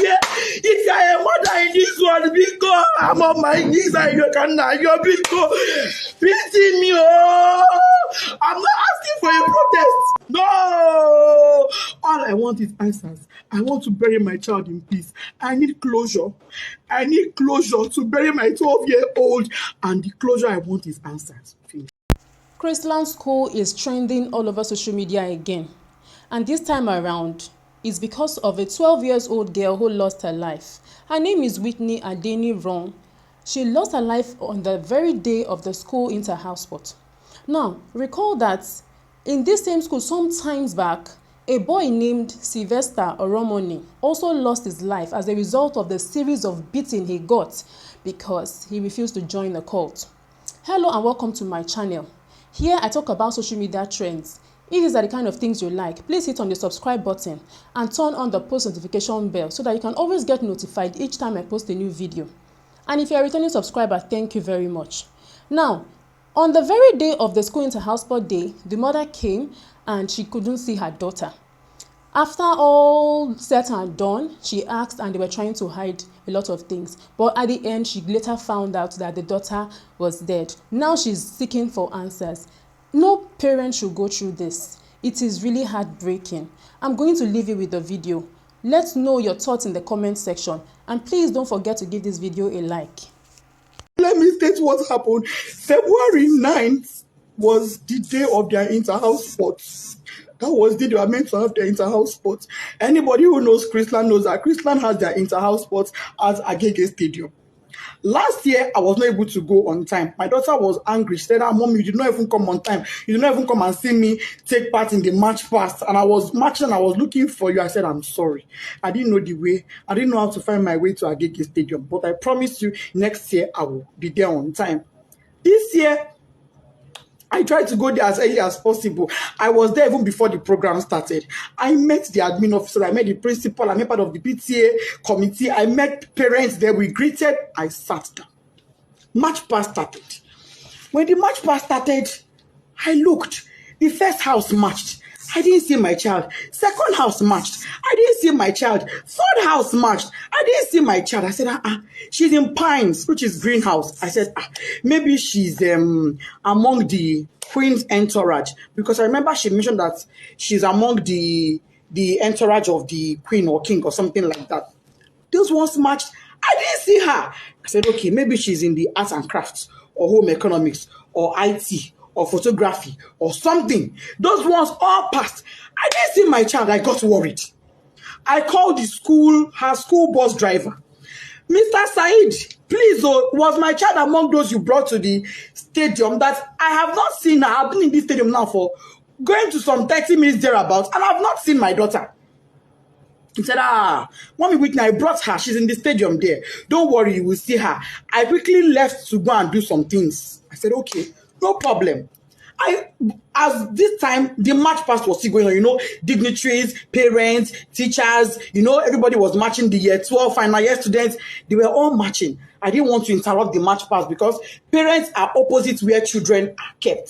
yeah. If you are a mother in this one, because I'm on my knees and you can now, you're because pity me. Oh, I'm not asking for a protest. No. All I want is answers. I want to bury my child in peace. I need closure. I need closure to bury my 12-year-old. And the closure I want is answers. Chrisland school is trending all over social media again. And this time around, it's because of a 12-year-old girl who lost her life. Her name is Whitney Ron. She lost her life on the very day of the school inter-house sport. Now, recall that in this same school some times back, a boy named Sylvester Oromoni also lost his life as a result of the series of beating he got because he refused to join the cult. Hello and welcome to my channel. Here I talk about social media trends. If these are the kind of things you like, please hit on the subscribe button and turn on the post notification bell so that you can always get notified each time I post a new video. And if you're a returning subscriber, thank you very much. Now, on the very day of the school inter-house sport day, the mother came and she couldn't see her daughter. After all said and done, she asked and they were trying to hide a lot of things. But at the end, she later found out that the daughter was dead. Now she's seeking for answers. No parent should go through this. It is really heartbreaking. I'm going to leave you with the video. Let's know your thoughts in the comment section. And please don't forget to give this video a like. Let me state what happened. February 9th was the day of their inter-house sports. That was the day they were meant to have their inter-house sports. Anybody who knows Chrisland knows that Chrisland has their inter-house sports at Agege Stadium. Last year, I was not able to go on time. My daughter was angry. She said, Mom, you did not even come on time. You did not even come and see me take part in the march past. And I was marching, I was looking for you. I said, I'm sorry. I didn't know the way. I didn't know how to find my way to Agege Stadium. But I promise you, next year, I will be there on time. This year, I tried to go there as early as possible. I was there even before the program started. I met the admin officer, I met the principal, I met part of the PTA committee, I met parents there, we greeted, I sat down. March past started. When the march past started, I looked. The first house marched. I didn't see my child. Second house marched. I didn't see my child. Third house marched. I didn't see my child. I said, she's in Pines, which is greenhouse. I said, maybe she's among the Queen's entourage. Because I remember she mentioned that she's among the entourage of the Queen or King or something like that. Those ones marched. I didn't see her. I said, okay, maybe she's in the arts and crafts or home economics or IT or photography or something. Those ones all passed. I didn't see my child. I got worried. I called the school, her school bus driver. Mr. Said, please, was my child among those you brought to the stadium that I have not seen her? I've been in this stadium now for going to some 30 minutes thereabouts and I've not seen my daughter. He said, Mommy Whitney, I brought her. She's in the stadium there. Don't worry, you will see her. I quickly left to go and do some things. I said, okay. No problem. As this time, the march past was still going on, dignitaries, parents, teachers, everybody was marching. The year 12 final year students, they were all marching. I didn't want to interrupt the march past because parents are opposite where children are kept.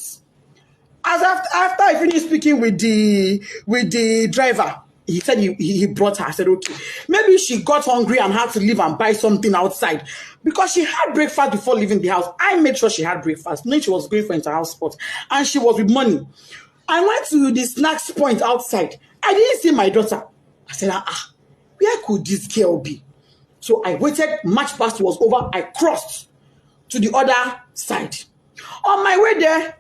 As after I finished speaking with the driver, he said he brought her. I said, okay. Maybe she got hungry and had to leave and buy something outside. Because she had breakfast before leaving the house. I made sure she had breakfast. Knowing she was going for inter-house sport. And she was with money. I went to the snacks point outside. I didn't see my daughter. I said, where could this girl be? So I waited. March past was over. I crossed to the other side. On my way there,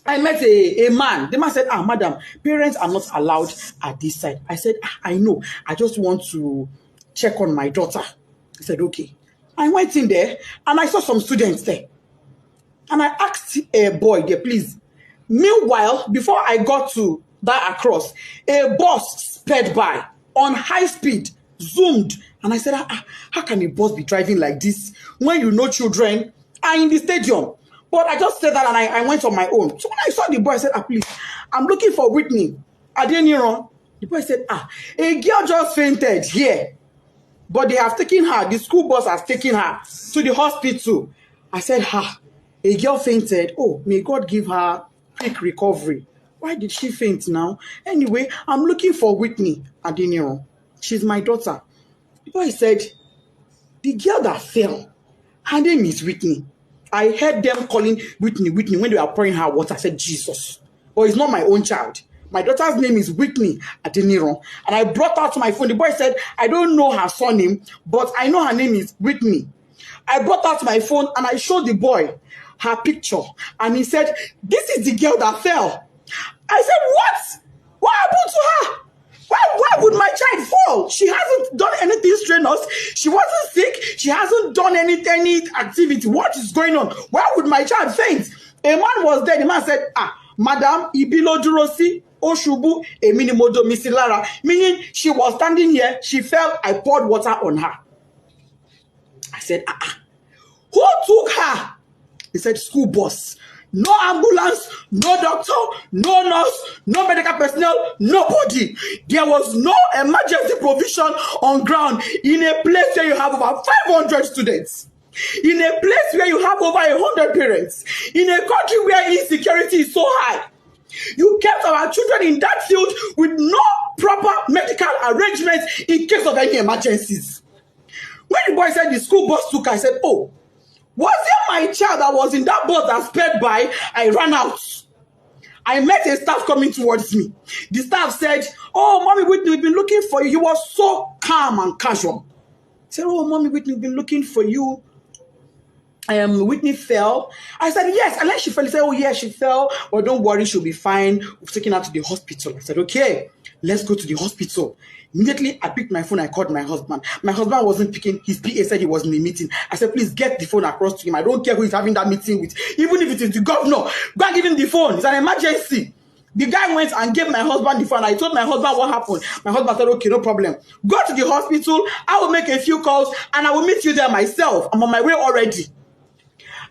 I met a man. The man said, madam, parents are not allowed at this side. I said, I know. I just want to check on my daughter. He said, okay. I went in there and I saw some students there. And I asked a boy there, please. Meanwhile, before I got to that across, a bus sped by on high speed, zoomed. And I said, how can a bus be driving like this when children are in the stadium? But I just said that and I went on my own. So when I saw the boy, I said, please, I'm looking for Whitney. I didn't hear. The boy said, a girl just fainted here. But they have taken her, the school bus has taken her to the hospital. I said, a girl fainted. Oh, may God give her quick recovery. Why did she faint now? Anyway, I'm looking for Whitney Adeniro. She's my daughter. boy said, the girl that fell, her name is Whitney. I heard them calling Whitney when they were pouring her water. I said, Jesus. But it's not my own child. My daughter's name is Whitney Adeniran. And I brought her to my phone. The boy said, I don't know her surname, but I know her name is Whitney. I brought her to my phone and I showed the boy her picture. And he said, this is the girl that fell. I said, what? What happened to her? Why would my child fall? She hasn't done anything strenuous. She wasn't sick. She hasn't done any activity. What is going on? Why would my child faint? A man was there. The man said, Madam, ibilo durosi, oshubu, emini modo misilara. Meaning she was standing here. She fell. I poured water on her. I said, who took her? He said, school bus. No ambulance, no doctor, no nurse, no medical personnel, nobody. There was no emergency provision on ground in a place where you have over 500 students. In a place where you have over 100 parents. In a country where insecurity is so high. You kept our children in that field with no proper medical arrangements in case of any emergencies. When the boy said the school bus took her, I said, oh, was it my child that was in that bus that sped by? I ran out. I met a staff coming towards me. The staff said, oh, Mommy Whitney, we've been looking for you. You were so calm and casual. I said, oh, Mommy Whitney, we've been looking for you. Whitney fell. I said, yes. And then she fell. He said, oh, yeah, she fell. But don't worry, she'll be fine. We've taken her to the hospital. I said, okay, let's go to the hospital. Immediately, I picked my phone. I called my husband. My husband wasn't picking. His PA said he was in a meeting. I said, please get the phone across to him. I don't care who he's having that meeting with. Even if it is the governor, go and give him the phone. It's an emergency. The guy went and gave my husband the phone. I told my husband what happened. My husband said, okay, no problem. Go to the hospital. I will make a few calls and I will meet you there myself. I'm on my way already.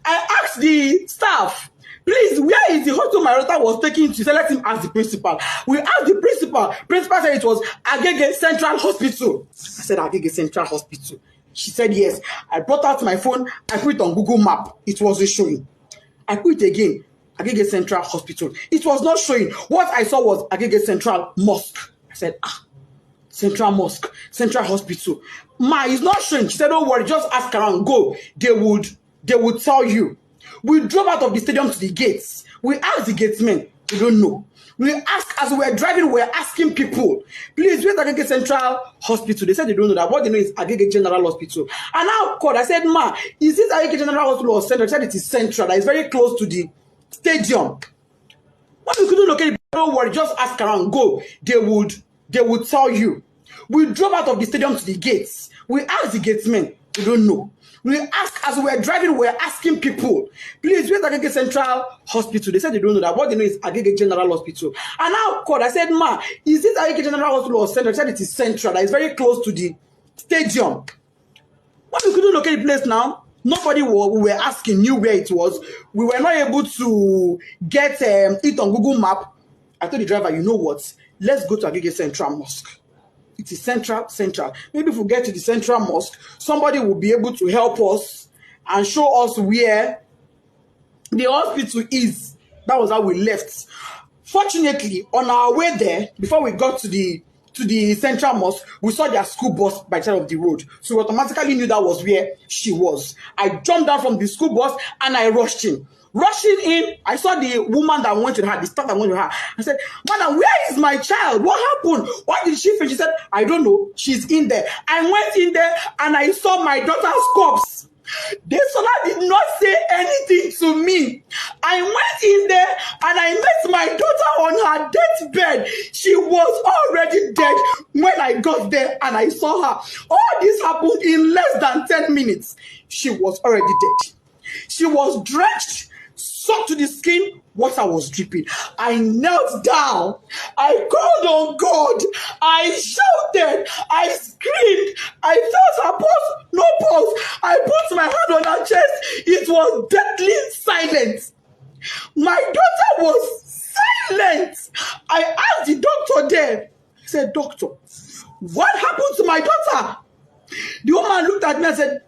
I asked the staff, please, where is the hospital my daughter was taken to? So let him ask the principal. We asked the principal. Principal said it was Agege Central Hospital. I said, Agege Central Hospital. She said, yes. I brought out my phone. I put it on Google Map. It wasn't showing. I put it again. Agege Central Hospital. It was not showing. What I saw was Agege Central Mosque. I said, Central Mosque, Central Hospital. Ma, it's not showing. She said, don't worry, just ask around. Go. They would tell you. We drove out of the stadium to the gates. We asked the gatesmen. We don't know. We asked, as we were driving, we were asking people, please, where's Agege Central Hospital? They said they don't know that. What they know is Agege General Hospital. And I called. I said, ma, is this Agege General Hospital or Central? She said it is Central. That is very close to the stadium. What we couldn't locate it, don't worry, just ask around. Go. They would tell you. We drove out of the stadium to the gates. We asked the gatesmen. We don't know. We asked, as we were driving, we were asking people, please, where's Agege Central Hospital? They said they don't know that. What they know is Agege General Hospital. And I called. I said, ma, is this Agege General Hospital or Central? They said it is Central. That is very close to the stadium. When we couldn't locate the place now, nobody we were asking knew where it was. We were not able to get it on Google Map. I told the driver, you know what? Let's go to Agege Central Mosque. It is central. Maybe if we get to the Central Mosque, somebody will be able to help us and show us where the hospital is. That was how we left. Fortunately, on our way there, before we got to the Central Mosque, we saw their school bus by the side of the road. So we automatically knew that was where she was. I jumped down from the school bus and I rushed in. Rushing in, I saw the woman that went with her, the staff that went with her. I said, Madam, where is my child? What happened? Why did she faint? She said, I don't know. She's in there. I went in there and I saw my daughter's corpse. The Sola did not say anything to me. I went in there and I met my daughter on her deathbed. She was already dead when I got there and I saw her. All this happened in less than 10 minutes. She was already dead. She was drenched, soaked to the skin. Water was dripping. I knelt down. I called on God. I shouted. I screamed. I felt her pulse. No pulse. I put my hand on her chest. It was deadly silent. My daughter was silent. I asked the doctor there. He said, Doctor, what happened to my daughter? The woman looked at me and said,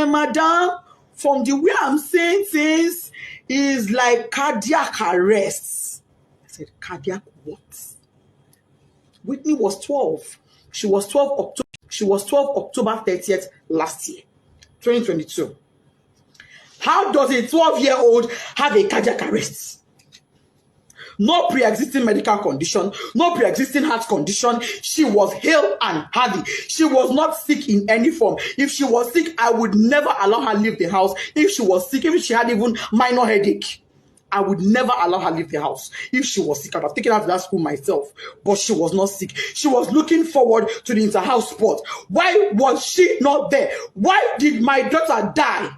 Madam, from the way I'm saying things, is like cardiac arrest. I said, cardiac what? Whitney was 12. She was 12 October. She was 12 October 30th last year, 2022. How does a 12-year-old have a cardiac arrest? No pre-existing medical condition, no pre-existing heart condition. She was hale and healthy. She was not sick in any form. If she was sick, I would never allow her leave the house. If she was sick, if she had even minor headache, I would never allow her leave the house. If she was sick, I'd have taken her to that school myself. But she was not sick. She was looking forward to the inter-house sport. Why was she not there? Why did my daughter die?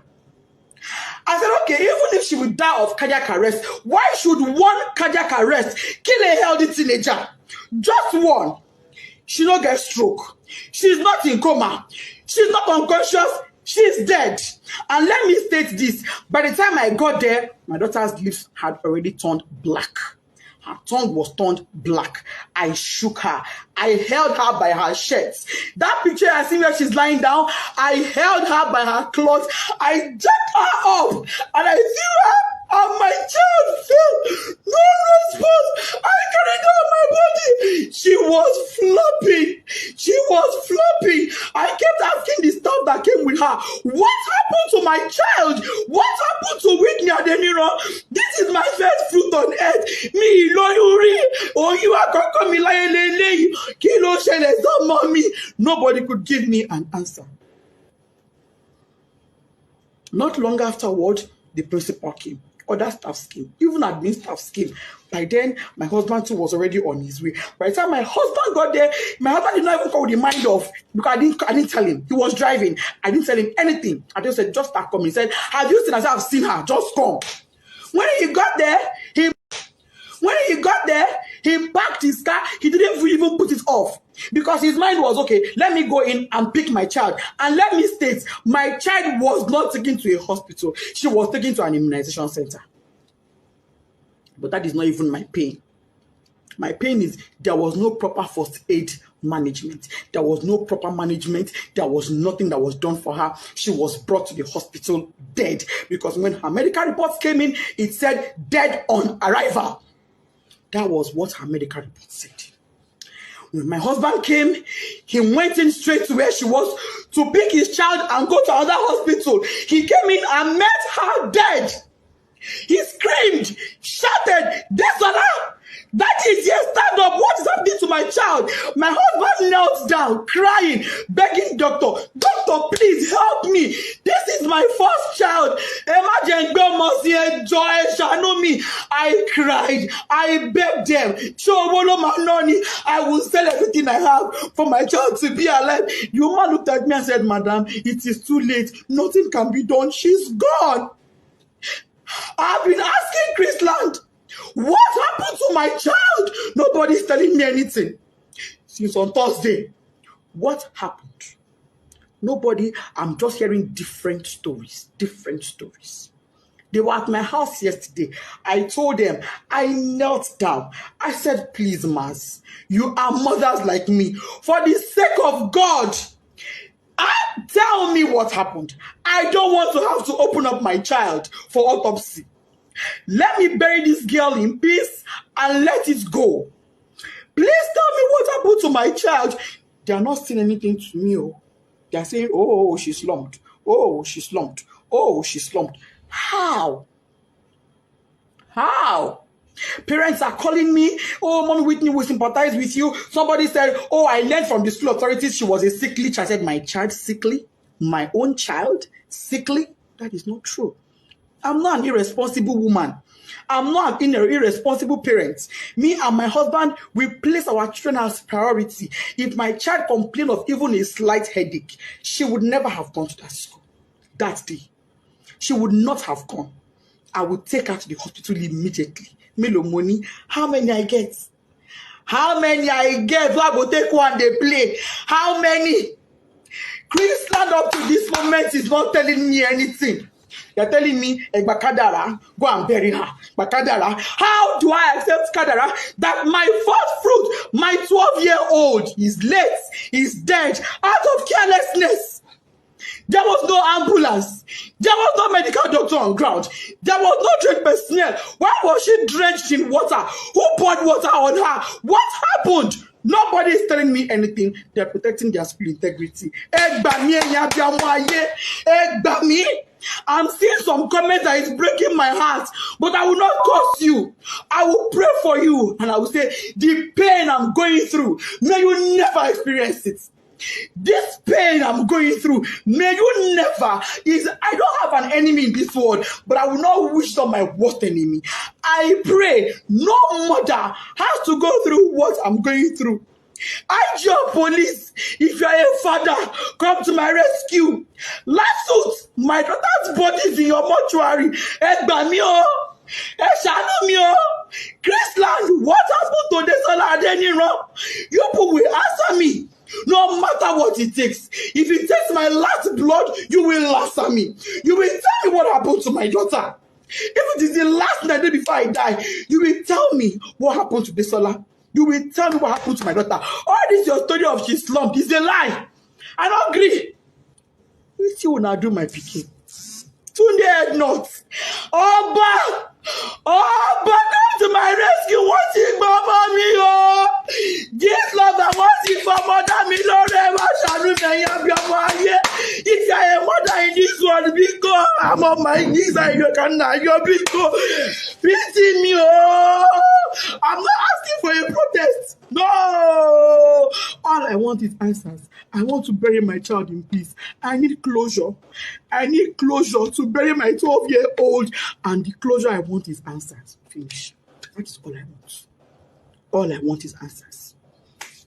I said, okay, even if she would die of cardiac arrest, why should one cardiac arrest kill a healthy teenager? Just one. She don't get stroke. She's not in coma. She's not unconscious. She's dead. And let me state this. By the time I got there, my daughter's lips had already turned black. Her tongue was turned black. I shook her. I held her by her shirt. That picture I see where she's lying down, I held her by her clothes. I jacked her up and I threw her and my child fell. No response. I carried her on my body. She was flopping. She was flopping. I kept asking the staff that came with her, what happened to my child? What happened to Whitney Adeniro? This is my first fruit on earth. Me, you are coming like Kilo Shele, mommy. Nobody could give me an answer. Not long afterward, the principal came. Other staff came, even admin staff came. By then, my husband too was already on his way. By the time my husband got there, my husband did not even come with the mind of, because I didn't tell him. He was driving. I didn't tell him anything. I just said, just start coming. He said, have you seen her? I said, I've seen her. Just come. When he got there, he parked his car. He didn't even put it off because his mind was, okay, let me go in and pick my child. And let me state, my child was not taken to a hospital. She was taken to an immunization center. But that is not even my pain. My pain is there was no proper first aid management. There was no proper management. There was nothing that was done for her. She was brought to the hospital dead because when her medical reports came in, it said dead on arrival. That was what her medical report said. When my husband came, he went in straight to where she was to pick his child and go to another hospital. He came in and met her dead. He screamed, shouted, "Desola! That is, yes, stand up. What is happening to my child?" My husband knelt down, crying, begging doctor, please help me. This is my first child. Imagine God must hear joy, shall me. I cried. I begged them. I will sell everything I have for my child to be alive. The woman looked at me and said, "Madam, it is too late. Nothing can be done. She's gone." I've been asking Chrisland, what happened to my child? Nobody's telling me anything. Since on Thursday, what happened? Nobody. I'm just hearing different stories. They were at my house yesterday. I told them, I knelt down. I said, please, Mas, you are mothers like me. For the sake of God, tell me what happened. I don't want to have to open up my child for autopsy. Let me bury this girl in peace and let it go. Please tell me what happened to my child. They are not saying anything to me. They are saying, oh, she slumped. Oh, she slumped. Oh, she slumped. How? Parents are calling me, "Oh, Mom Whitney, we sympathize with you." Somebody said, "Oh, I learned from the school authorities she was a sickly child." I said, my child sickly? My own child sickly? That is not true. I'm not an irresponsible woman. I'm not an irresponsible parent. Me and my husband, we place our children as priority. If my child complained of even a slight headache, she would never have gone to that school that day. She would not have gone. I would take her to the hospital immediately. Melo money. How many I get? So I will take one, they play. How many? Chrisland up to this moment is not telling me anything. They're telling me, Bakadara, go and bury her. Bakadara. How do I accept Kadara that my first fruit, my 12-year-old, is late, is dead, out of carelessness? There was no ambulance. There was no medical doctor on ground. There was no trained personnel. Why was she drenched in water? Who poured water on her? What happened? Nobody is telling me anything. They're protecting their spirit integrity. I'm seeing some comments that is breaking my heart, but I will not curse you. I will pray for you, and I will say, the pain I'm going through, may you never experience it. This pain I'm going through, may you never. I don't have an enemy in this world, but I will not wish on my worst enemy. I pray no mother has to go through what I'm going through. IGO police, if you are a father, come to my rescue. Last my daughter's body is in your mortuary. Chrisland, what happened to Desola Adeniran? You people will answer me. No matter what it takes. If it takes my last blood, you will answer me. You will tell me what happened to my daughter. If it is the last night before I die, you will tell me what happened to Desola. You will tell me what happened to my daughter. All this your story of she slumped is a lie. I don't agree. You see when I do my picking. Tunde head nuts. Oba, come to my rescue. What's it, Mama me? Oh, this love I want it for mother me. Lord, if you are a mother in this world, because I'm on my knees and you can now. You're because pity me. Oh, I'm not asking for a protest. No, all I want is answers. I want to bury my child in peace. I need closure. I need closure to bury my 12-year-old. And the closure I want is answers. Finish. That is all I want. All I want is answers.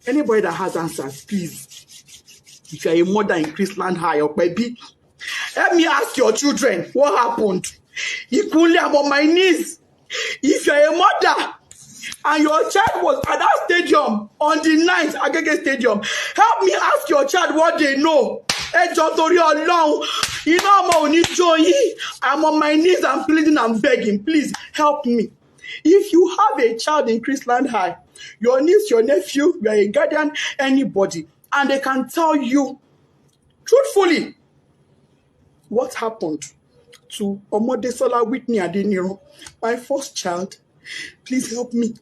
Anybody that has answers, please. If you're a mother in Chrisland High or baby, help me ask your children what happened. Equally, I'm on my knees. If you're a mother and your child was at that stadium on the 9th Agege Stadium, help me ask your child what they know. I'm on my knees, I'm pleading, I'm begging. Please help me. If you have a child in Chrisland High, your niece, your nephew, you are a guardian, anybody, and they can tell you truthfully what happened to Omodesola Whitney Adeniran, my first child, please help me.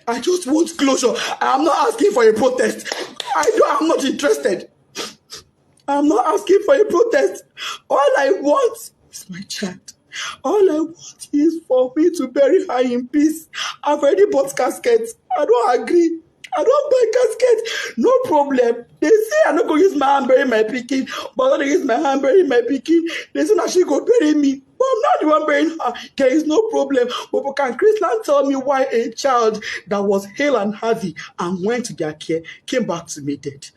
I just want closure. I'm not asking for a protest. I'm not interested. I'm not asking for a protest. All I want is my child. All I want is for me to bury her in peace. I've already bought caskets. I don't agree. I don't buy casket. No problem. They say I'm not going to use my hand bury my pikin, but I'm going to use my hand bury my pikin. They say that she go bury me. But I'm not the one burying her. There is no problem. But can Chrisland tell me why a child that was hale and healthy and went to their care came back to me dead?